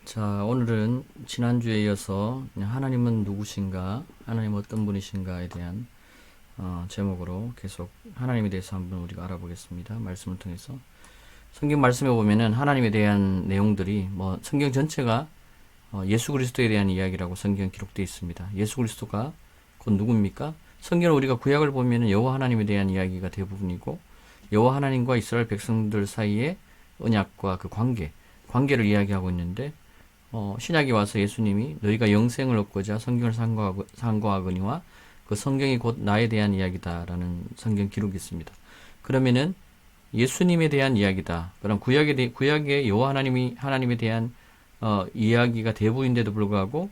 자, 오늘은 지난주에 이어서 하나님은 누구신가, 하나님은 어떤 분이신가에 대한 제목으로 계속 하나님에 대해서 한번 우리가 알아보겠습니다. 말씀을 통해서. 성경 말씀에 보면은 하나님에 대한 내용들이 성경 전체가 예수 그리스도에 대한 이야기라고 성경 기록되어 있습니다. 예수 그리스도가 곧 누굽니까? 성경을 우리가 구약을 보면은 여호와 하나님에 대한 이야기가 대부분이고, 여호와 하나님과 이스라엘 백성들 사이의 언약과 그 관계를 이야기하고 있는데, 신약에 와서 예수님이 너희가 영생을 얻고자 성경을 상고하거니와 그 성경이 곧 나에 대한 이야기다라는 성경 기록이 있습니다. 그러면은 예수님에 대한 이야기다. 그럼 구약의 여호와 하나님에 대한 이야기가 대부분인데도 불구하고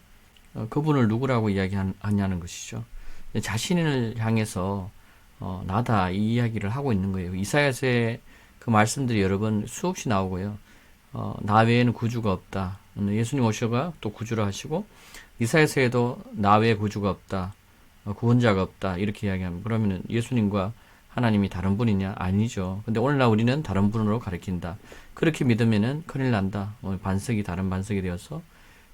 그분을 누구라고 이야기하냐는 것이죠. 자신을 향해서 나다 이 이야기를 하고 있는 거예요. 이사야서의 그 말씀들이 여러 번 수없이 나오고요. 나 외에는 구주가 없다. 예수님 오셔가 또 구주를 하시고, 이사야서에도 나 외에 구주가 없다. 구원자가 없다. 이렇게 이야기합니다. 그러면 예수님과 하나님이 다른 분이냐? 아니죠. 근데 오늘날 우리는 다른 분으로 가리킨다. 그렇게 믿으면은 큰일 난다. 다른 반석이 되어서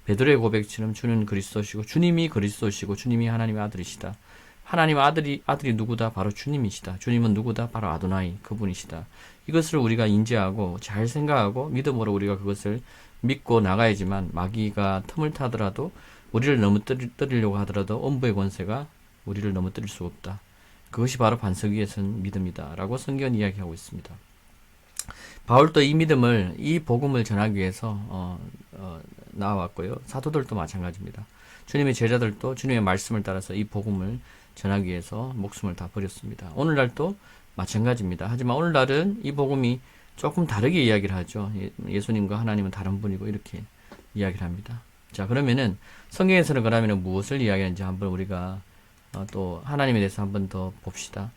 베드로의 고백처럼 주는 그리스도시고, 주님이 그리스도시고, 주님이 하나님의 아들이시다. 하나님의 아들이 누구다? 바로 주님이시다. 주님은 누구다? 바로 아도나이, 그분이시다. 이것을 우리가 인지하고 잘 생각하고 믿음으로 우리가 그것을 믿고 나가야지만, 마귀가 틈을 타더라도 우리를 넘어뜨리려고 하더라도 엄부의 권세가 우리를 넘어뜨릴 수 없다. 그것이 바로 반석 위에 선 믿음이다 라고 성경은 이야기하고 있습니다. 바울도 이 믿음을, 이 복음을 전하기 위해서 나와왔고요. 사도들도 마찬가지입니다. 주님의 제자들도 주님의 말씀을 따라서 이 복음을 전하기 위해서 목숨을 다 버렸습니다. 오늘날도 마찬가지입니다. 하지만 오늘날은 이 복음이 조금 다르게 이야기를 하죠. 예수님과 하나님은 다른 분이고 이렇게 이야기를 합니다. 자, 그러면은 성경에서는 그러면 무엇을 이야기하는지 한번 우리가 또 하나님에 대해서 한번 더 봅시다.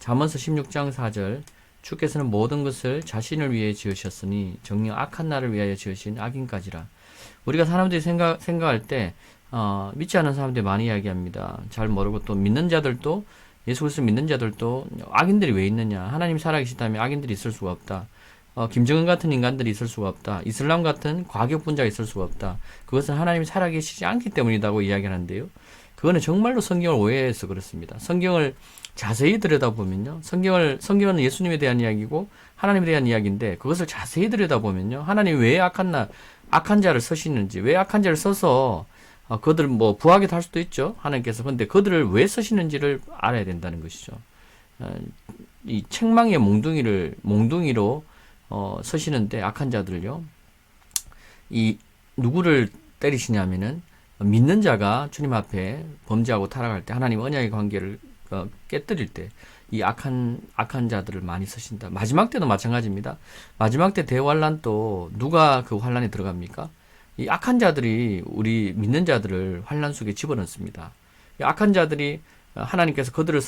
잠언서 16장 4절, 주께서는 모든 것을 자신을 위해 지으셨으니 정녕 악한 날을 위하여 지으신 악인까지라. 우리가 사람들이 생각할 때 믿지 않는 사람들이 많이 이야기합니다. 잘 모르고, 또 믿는 자들도, 예수 그리스도 믿는 자들도 악인들이 왜 있느냐, 하나님 살아계시다면 악인들이 있을 수가 없다. 김정은 같은 인간들이 있을 수가 없다. 이슬람 같은 과격분자가 있을 수가 없다. 그것은 하나님이 살아계시지 않기 때문이라고 이야기하는데요. 그거는 정말로 성경을 오해해서 그렇습니다. 성경을 자세히 들여다보면요, 성경은 예수님에 대한 이야기고 하나님에 대한 이야기인데, 그것을 자세히 들여다보면요, 하나님이 왜 악한 자를 쓰시는지, 왜 악한 자를 써서 그들 부하게 할 수도 있죠, 하나님께서. 근데 그들을 왜 쓰시는지를 알아야 된다는 것이죠. 이 책망의 몽둥이로 쓰시는데, 악한 자들을요, 이 누구를 때리시냐면은 믿는 자가 주님 앞에 범죄하고 타락할 때, 하나님 언약의 관계를 깨뜨릴 때 이 악한 자들을 많이 쓰신다. 마지막 때도 마찬가지입니다. 마지막 때 대환란, 또 누가 그 환란에 들어갑니까? 이 악한 자들이 우리 믿는 자들을 환란 속에 집어넣습니다. 이 악한 자들이 하나님께서 그들을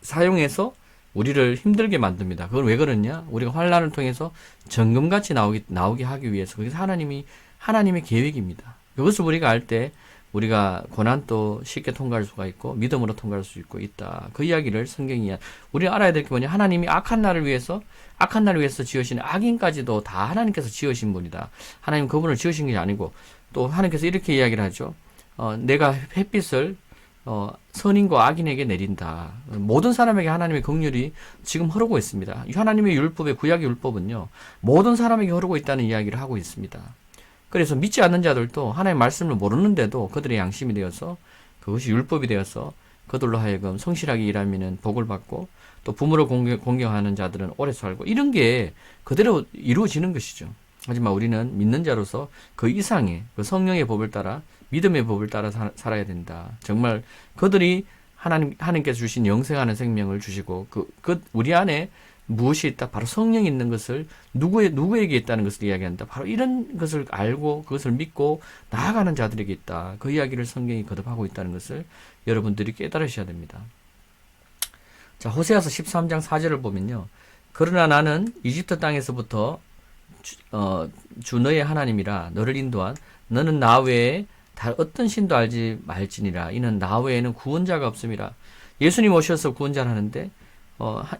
사용해서 우리를 힘들게 만듭니다. 그걸 왜 그러냐? 우리가 환란을 통해서 정금같이 나오게 하기 위해서. 그게 하나님의 계획입니다. 그것을 우리가 알 때 우리가 고난도 쉽게 통과할 수가 있고 믿음으로 통과할 수 있다. 그 이야기를 성경이, 우리가 알아야 될 게 뭐냐? 하나님이 악한 날을 위해서 지으신 악인까지도 다 하나님께서 지으신 분이다. 하나님 그분을 지으신 게 아니고, 또 하나님께서 이렇게 이야기를 하죠. 내가 햇빛을 선인과 악인에게 내린다. 모든 사람에게 하나님의 긍휼이 지금 흐르고 있습니다. 하나님의 율법의, 구약의 율법은요, 모든 사람에게 흐르고 있다는 이야기를 하고 있습니다. 그래서 믿지 않는 자들도 하나님의 말씀을 모르는데도 그들의 양심이 되어서, 그것이 율법이 되어서 그들로 하여금 성실하게 일하면 복을 받고, 또 부모를 공경하는 자들은 오래 살고, 이런 게 그대로 이루어지는 것이죠. 하지만 우리는 믿는 자로서 그 이상의 그 성령의 법을 따라, 믿음의 법을 따라 살아야 된다. 정말 그들이 하나님께서 주신 영생하는 생명을 주시고, 우리 안에 무엇이 있다? 바로 성령이 있는 것을, 누구에게 있다는 것을 이야기한다. 바로 이런 것을 알고 그것을 믿고 나아가는 자들에게 있다. 그 이야기를 성경이 거듭하고 있다는 것을 여러분들이 깨달으셔야 됩니다. 자, 호세아서 13장 4절을 보면요, 그러나 나는 이집트 땅에서부터 주 너의 하나님이라 너를 인도한, 너는 나 외에 다 어떤 신도 알지 말지니라. 이는 나 외에는 구원자가 없음이라. 예수님 오셔서 구원자를 하는데,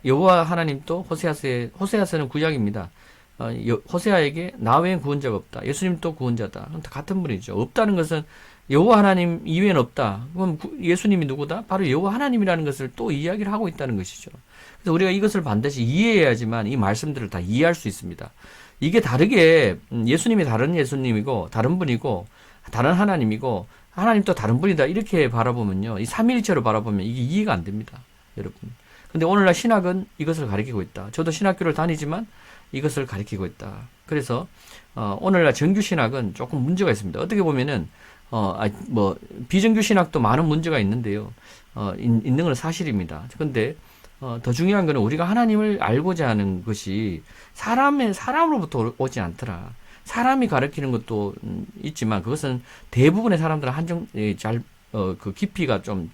여호와 하나님도 호세아서는 구약입니다. 호세아에게 나 외엔 구원자가 없다. 예수님도 구원자다. 같은 분이죠. 없다는 것은 여호와 하나님 이외엔 없다. 그럼 예수님이 누구다? 바로 여호와 하나님이라는 것을 또 이야기를 하고 있다는 것이죠. 그래서 우리가 이것을 반드시 이해해야지만 이 말씀들을 다 이해할 수 있습니다. 이게 다르게 예수님이 다른 예수님이고 다른 분이고 다른 하나님이고 하나님 또 다른 분이다 이렇게 바라보면요. 이 삼위일체로 바라보면 이게 이해가 안 됩니다. 여러분. 근데 오늘날 신학은 이것을 가리키고 있다. 저도 신학교를 다니지만 이것을 가리키고 있다. 그래서 오늘날 정규 신학은 조금 문제가 있습니다. 어떻게 보면은 비정규 신학도 많은 문제가 있는데요. 있는 건 사실입니다. 근데 더 중요한 것은 우리가 하나님을 알고자 하는 것이 사람으로부터 오지 않더라. 사람이 가르치는 것도 있지만 그것은 대부분의 사람들은 그 깊이가 좀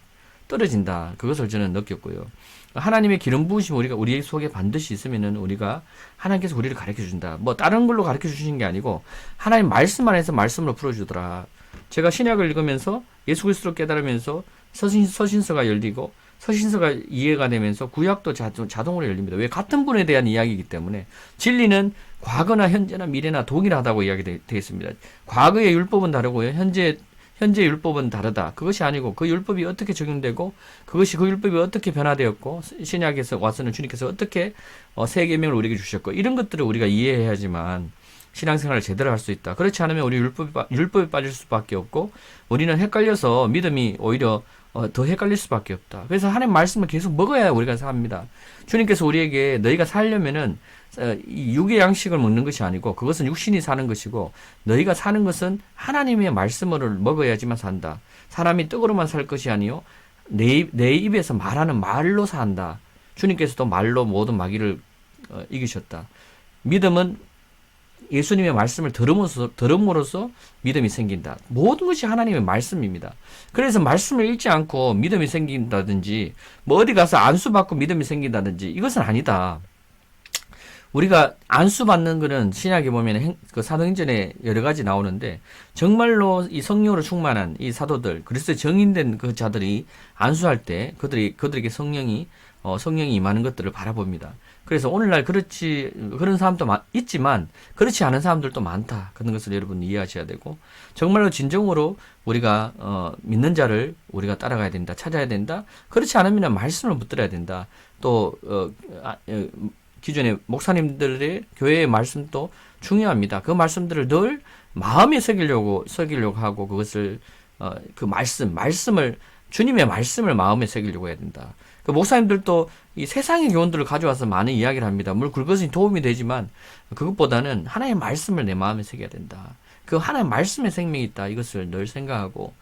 떨어진다. 그것을 저는 느꼈고요. 하나님의 기름 부으심 우리 속에 반드시 있으면은 우리가 하나님께서 우리를 가르쳐 준다. 뭐 다른 걸로 가르쳐 주시는 게 아니고 하나님 말씀 안에서 말씀으로 풀어주더라. 제가 신약을 읽으면서 예수 그리스도를 깨달으면서 서신서가 열리고 서신서가 이해가 되면서 구약도 자동으로 열립니다. 왜? 같은 분에 대한 이야기이기 때문에. 진리는 과거나 현재나 미래나 동일하다고 이야기되어 있습니다. 과거의 율법은 다르고요. 현재 율법은 다르다. 그것이 아니고 그 율법이 어떻게 적용되고 그 율법이 어떻게 변화되었고 신약에서 와서는 주님께서 어떻게 새 계명을 우리에게 주셨고 이런 것들을 우리가 이해해야지만 신앙생활을 제대로 할 수 있다. 그렇지 않으면 우리 율법에 빠질 수밖에 없고 우리는 헷갈려서 믿음이 오히려 더 헷갈릴 수밖에 없다. 그래서 하나님 말씀을 계속 먹어야 우리가 삽니다. 주님께서 우리에게 너희가 살려면은 이 육의 양식을 먹는 것이 아니고 그것은 육신이 사는 것이고 너희가 사는 것은 하나님의 말씀을 먹어야지만 산다. 사람이 떡으로만 살 것이 아니요 내 입에서 말하는 말로 산다. 주님께서도 말로 모든 마귀를 이기셨다. 믿음은 예수님의 말씀을 들음으로써 믿음이 생긴다. 모든 것이 하나님의 말씀입니다. 그래서 말씀을 읽지 않고 믿음이 생긴다든지 뭐 어디 가서 안수 받고 믿음이 생긴다든지 이것은 아니다. 우리가 안수 받는 거는 신약에 보면 그 사도행전에 여러 가지 나오는데 정말로 이 성령으로 충만한 이 사도들 그리스도의 정인된 그 자들이 안수할 때 그들에게 성령이 임하는 것들을 바라봅니다. 그래서 오늘날 그런 사람도 있지만 그렇지 않은 사람들도 많다. 그런 것을 여러분 이해하셔야 되고 정말로 진정으로 우리가 믿는 자를 우리가 따라가야 된다. 찾아야 된다. 그렇지 않으면 말씀을 붙들어야 된다. 또 기존의 목사님들의 교회의 말씀도 중요합니다. 그 말씀들을 늘 마음에 새기려고 하고 그것을 그 말씀을 주님의 말씀을 마음에 새기려고 해야 된다. 그 목사님들도 이 세상의 교훈들을 가져와서 많은 이야기를 합니다. 물론 그것이 도움이 되지만 그것보다는 하나님의 말씀을 내 마음에 새겨야 된다. 그 하나님의 말씀에 생명이 있다. 이것을 늘 생각하고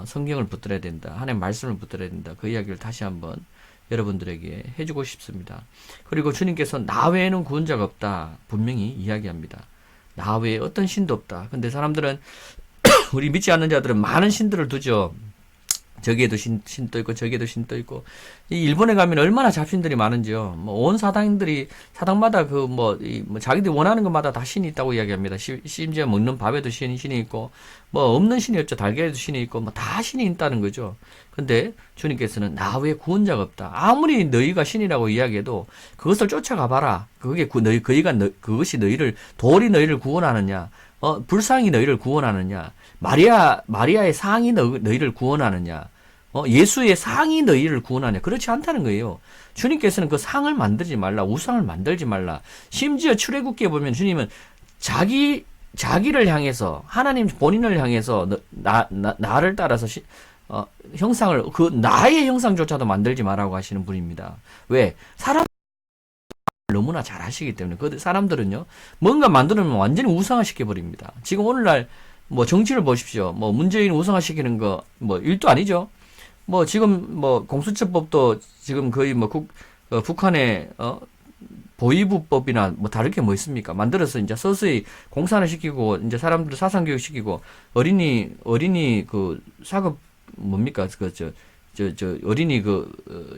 성경을 붙들어야 된다. 하나님의 말씀을 붙들어야 된다. 그 이야기를 다시 한번 여러분들에게 해주고 싶습니다. 그리고 주님께서 나 외에는 구원자가 없다. 분명히 이야기합니다. 나 외에 어떤 신도 없다. 근데 사람들은 우리 믿지 않는 자들은 많은 신들을 두죠. 저기에도 신도 있고 저기에도 신도 있고 이 일본에 가면 얼마나 잡신들이 많은지요. 뭐 온 사당마다 자기들이 원하는 것마다 다 신이 있다고 이야기합니다. 심지어 먹는 밥에도 신이 있고 뭐 없는 신이 없죠. 달걀에도 신이 있고 뭐 다 신이 있다는 거죠. 근데 주님께서는 나 외에 구원자가 없다. 아무리 너희가 신이라고 이야기해도 그것을 쫓아가 봐라. 그것이 돌이 너희를 구원하느냐? 불상이 너희를 구원하느냐? 마리아의 상이 너희를 구원하느냐? 예수의 상이 너희를 구원하느냐? 그렇지 않다는 거예요. 주님께서는 그 상을 만들지 말라, 우상을 만들지 말라. 심지어 출애굽기에 보면 주님은 자기를 향해서 하나님 본인을 향해서 나를 따라서 형상을 나의 형상조차도 만들지 말라고 하시는 분입니다. 왜? 사람 너무나 잘 하시기 때문에 그 사람들은요 뭔가 만들면 완전히 우상화시켜 버립니다. 지금 오늘날 뭐 정치를 보십시오. 뭐 문재인 우상화시키는 거 뭐 일도 아니죠. 뭐 지금 뭐 공수처법도 지금 거의 뭐 북한의 보위부법이나 뭐 다를 게 뭐 있습니까? 만들어서 이제 서서히 공산화 시키고 이제 사람들 사상 교육 시키고 어린이 그 사급 뭡니까? 어린이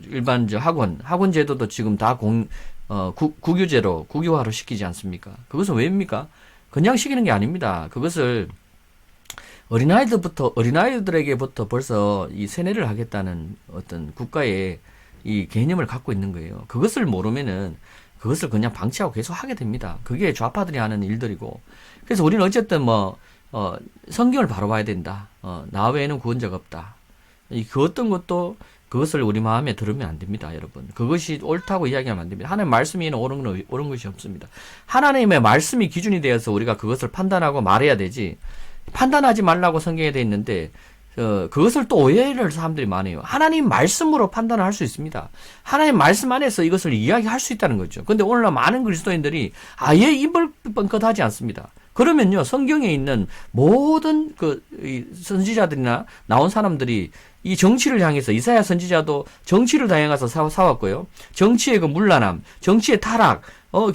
일반 학원 제도도 지금 다 국유화로 시키지 않습니까? 그것은 왜입니까? 그냥 시키는 게 아닙니다. 그것을 어린아이들에게부터 벌써 이 세뇌를 하겠다는 어떤 국가의 이 개념을 갖고 있는 거예요. 그것을 모르면은 그것을 그냥 방치하고 계속 하게 됩니다. 그게 좌파들이 하는 일들이고. 그래서 우리는 어쨌든 성경을 바로 봐야 된다. 나 외에는 구원자가 없다. 그 어떤 것도 그것을 우리 마음에 들으면 안 됩니다, 여러분. 그것이 옳다고 이야기하면 안 됩니다. 하나님 말씀이 옳은 것이 없습니다. 하나님의 말씀이 기준이 되어서 우리가 그것을 판단하고 말해야 되지. 판단하지 말라고 성경에 되어 있는데 그것을 또 오해를 사람들이 많아요. 하나님 말씀으로 판단을 할 수 있습니다. 하나님 말씀 안에서 이것을 이야기할 수 있다는 거죠. 근데 오늘날 많은 그리스도인들이 아예 입을 뻥끗하지 않습니다. 그러면요, 성경에 있는 모든 이 선지자들이나 나온 사람들이 이 정치를 향해서 이사야 선지자도 정치를 향해서 싸웠고요. 정치의 그 문란함, 정치의 타락,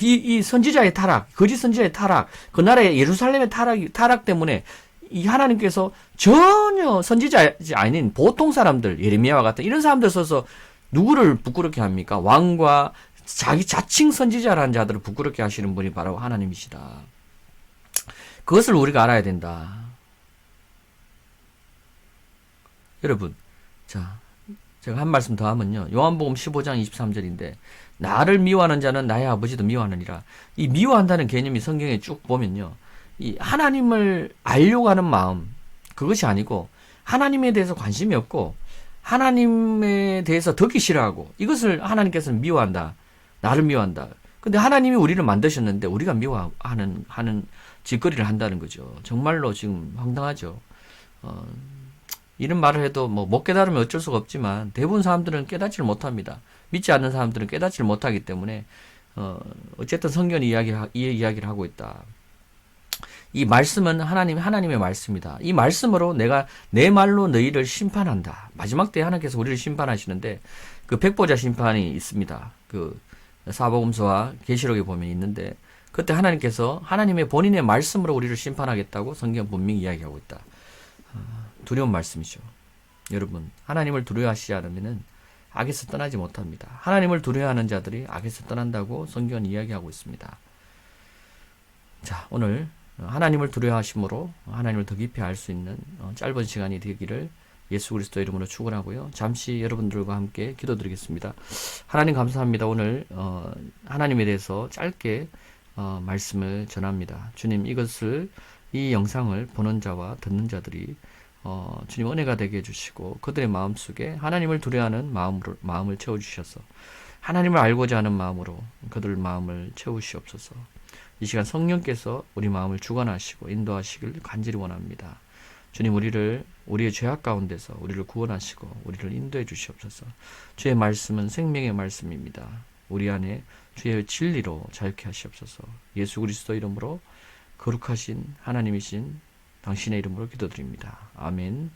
이 선지자의 타락, 거짓 선지자의 타락, 그 나라의 예루살렘의 타락 때문에 이 하나님께서 전혀 선지자 아닌 보통 사람들, 예레미야와 같은 이런 사람들 써서 누구를 부끄럽게 합니까? 왕과 자기 자칭 선지자라는 자들을 부끄럽게 하시는 분이 바로 하나님이시다. 그것을 우리가 알아야 된다. 여러분, 자, 제가 한 말씀 더 하면요. 요한복음 15장 23절인데, 나를 미워하는 자는 나의 아버지도 미워하느니라. 이 미워한다는 개념이 성경에 쭉 보면요. 이 하나님을 알려고 하는 마음, 그것이 아니고, 하나님에 대해서 관심이 없고, 하나님에 대해서 듣기 싫어하고, 이것을 하나님께서는 미워한다. 나를 미워한다. 근데 하나님이 우리를 만드셨는데, 우리가 미워하는 짓거리를 한다는 거죠. 정말로 지금 황당하죠. 이런 말을 해도 못 깨달으면 어쩔 수가 없지만 대부분 사람들은 깨닫지를 못합니다. 믿지 않는 사람들은 깨닫지를 못하기 때문에 어쨌든 성경이 이야기를 하고 있다. 이 말씀은 하나님의 말씀이다. 이 말씀으로 내가 내 말로 너희를 심판한다. 마지막 때 하나님께서 우리를 심판하시는데 그 백보자 심판이 있습니다. 그 사복음서와 계시록에 보면 있는데 그때 하나님께서 하나님의 본인의 말씀으로 우리를 심판하겠다고 성경 분명히 이야기하고 있다. 두려운 말씀이죠. 여러분, 하나님을 두려워하시지 않으면 악에서 떠나지 못합니다. 하나님을 두려워하는 자들이 악에서 떠난다고 성경은 이야기하고 있습니다. 자, 오늘 하나님을 두려워하심으로 하나님을 더 깊이 알 수 있는 짧은 시간이 되기를 예수 그리스도 이름으로 축원하고요. 잠시 여러분들과 함께 기도드리겠습니다. 하나님 감사합니다. 오늘 하나님에 대해서 짧게 말씀을 전합니다. 주님, 이 영상을 보는 자와 듣는 자들이 주님 은혜가 되게 해주시고 그들의 마음속에 하나님을 두려워하는 마음을 채워주셔서 하나님을 알고자 하는 마음으로 그들 마음을 채우시옵소서. 이 시간 성령께서 우리 마음을 주관하시고 인도하시길 간절히 원합니다. 주님, 우리의 죄악 가운데서 우리를 구원하시고 우리를 인도해 주시옵소서. 주의 말씀은 생명의 말씀입니다. 우리 안에 주의 진리로 자유케 하시옵소서. 예수 그리스도 이름으로 거룩하신 하나님이신 당신의 이름으로 기도드립니다. 아멘.